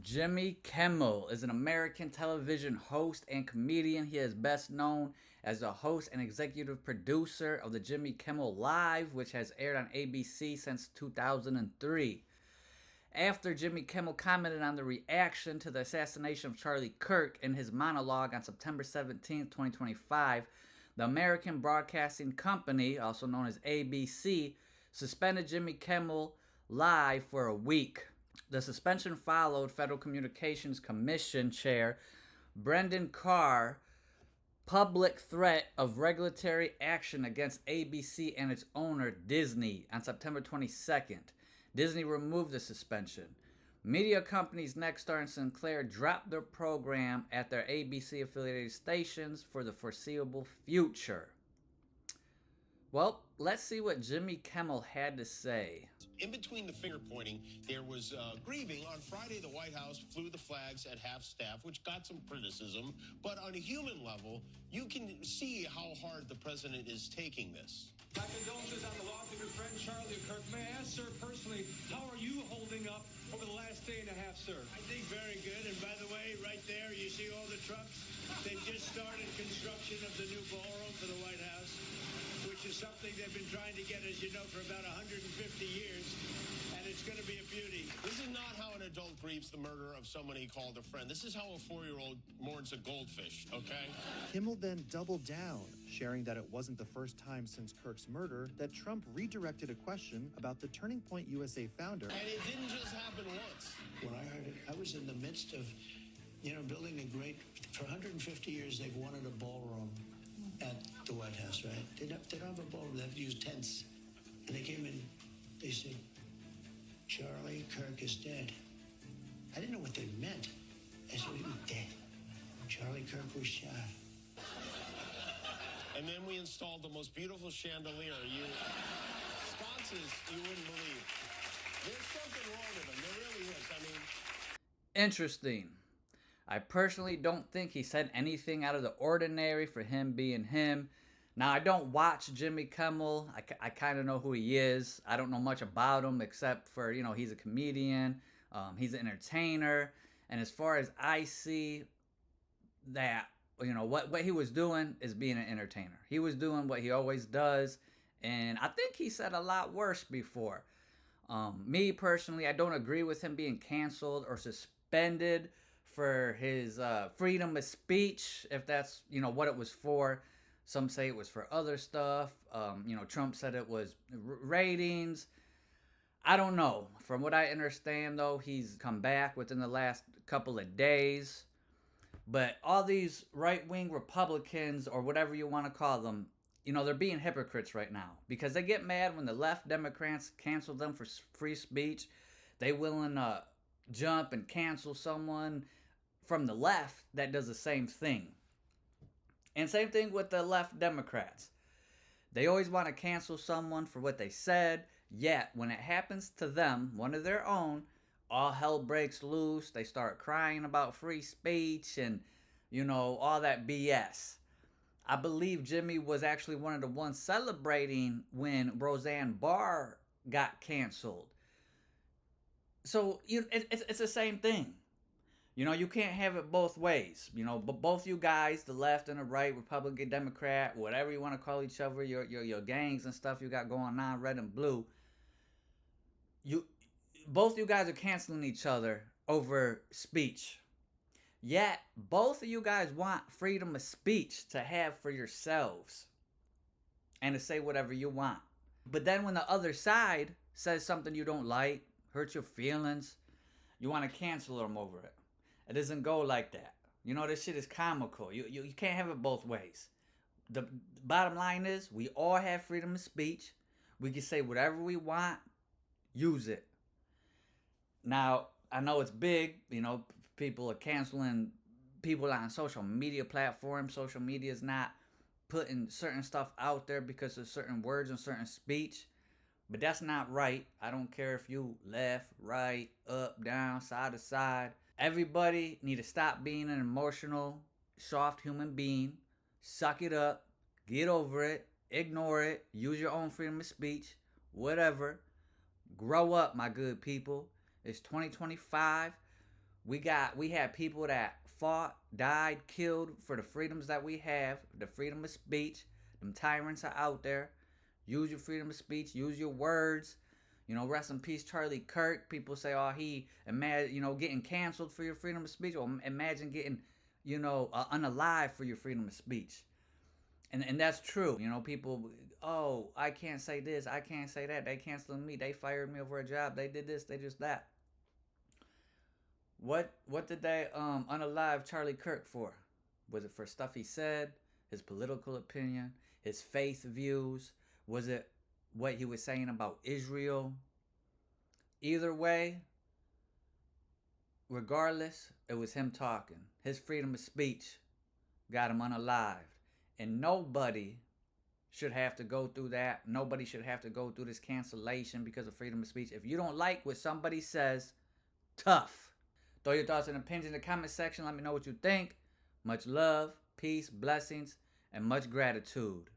Jimmy Kimmel is an American television host and comedian. He is best known as the host and executive producer of the Jimmy Kimmel Live, which has aired on ABC since 2003. After Jimmy Kimmel commented on the reaction to the assassination of Charlie Kirk in his monologue on September 17, 2025, the American Broadcasting Company, also known as ABC, suspended Jimmy Kimmel Live for a week. The suspension followed Federal Communications Commission Chair Brendan Carr public threat of regulatory action against ABC and its owner, Disney, on September 22nd. Disney removed the suspension. Media companies Nexstar and Sinclair dropped their program at their ABC affiliated stations for the foreseeable future. Well, let's see what Jimmy Kimmel had to say. In between the finger pointing, there was grieving. On Friday, the White House flew the flags at half staff, which got some criticism. But on a human level, you can see how hard the president is taking this. My condolences on the loss of your friend Charlie Kirk. May I ask, sir, personally, how are you holding up over the last day and a half, sir? I think very good. And by the way, right there, you see all the trucks? They've just started construction of the new ballroom for the White House, which is something they've been trying to get, as you know, for about 150 years. And it's going to be a beauty. This is not how an adult grieves the murder of someone he called a friend. This is how a 4-year-old mourns a goldfish, okay? Kimmel then doubled down, sharing that it wasn't the first time since Kirk's murder that Trump redirected a question about the Turning Point USA founder. And it didn't just happen once. When I heard it, I was in the midst of, building a great, for 150 years, they've wanted a ballroom at the White House, right? They don't have a ballroom. They have to use tents. And they came in, they said, Charlie Kirk is dead. I didn't know what they meant. I said, he was dead. Charlie Kirk was shot. And then we installed the most beautiful chandelier. Sconces you wouldn't believe. There's something wrong with them. There really is. I mean... Interesting. I personally don't think he said anything out of the ordinary for him being him. Now, I don't watch Jimmy Kimmel. I kind of know who he is. I don't know much about him except for, he's a comedian. He's an entertainer. And as far as I see that, what he was doing is being an entertainer. He was doing what he always does. And I think he said a lot worse before. Me personally, I don't agree with him being canceled or suspended for his freedom of speech, if that's, what it was for. Some say it was for other stuff. Trump said it was ratings. I don't know. From what I understand, though, he's come back within the last couple of days. But all these right-wing Republicans, or whatever you want to call them, they're being hypocrites right now. Because they get mad when the left Democrats cancel them for free speech. They willing to jump and cancel someone from the left that does the same thing. And same thing with the left Democrats. They always want to cancel someone for what they said, yet when it happens to them, one of their own, all hell breaks loose. They start crying about free speech and, all that BS. I believe Jimmy was actually one of the ones celebrating when Roseanne Barr got canceled. So it's the same thing. You can't have it both ways. But both you guys, the left and the right, Republican, Democrat, whatever you want to call each other, your gangs and stuff you got going on, red and blue. Both you guys are canceling each other over speech. Yet, both of you guys want freedom of speech to have for yourselves and to say whatever you want. But then when the other side says something you don't like, hurt your feelings, you want to cancel them over it. It doesn't go like that. This shit is comical. You can't have it both ways. The bottom line is, we all have freedom of speech. We can say whatever we want. Use it. Now, I know it's big. People are canceling people on social media platforms. Social media is not putting certain stuff out there because of certain words and certain speech. But that's not right. I don't care if you left, right, up, down, side to side. Everybody need to stop being an emotional, soft human being. Suck it up. Get over it. Ignore it. Use your own freedom of speech. Whatever. Grow up, my good people. It's 2025. We had people that fought, died, killed for the freedoms that we have, the freedom of speech. Them tyrants are out there. Use your freedom of speech. Use your words. You know, rest in peace, Charlie Kirk. People say, oh, getting canceled for your freedom of speech. Or imagine getting, unalive for your freedom of speech. And that's true. You know, people, oh, I can't say this. I can't say that. They canceling me. They fired me over a job. They did this. They just that. What did they unalive Charlie Kirk for? Was it for stuff he said, his political opinion, his faith views? Was it what he was saying about Israel? Either way, regardless, it was him talking. His freedom of speech got him unalived. And nobody should have to go through that. Nobody should have to go through this cancellation because of freedom of speech. If you don't like what somebody says, tough. Throw your thoughts and opinions in the comment section. Let me know what you think. Much love, peace, blessings, and much gratitude.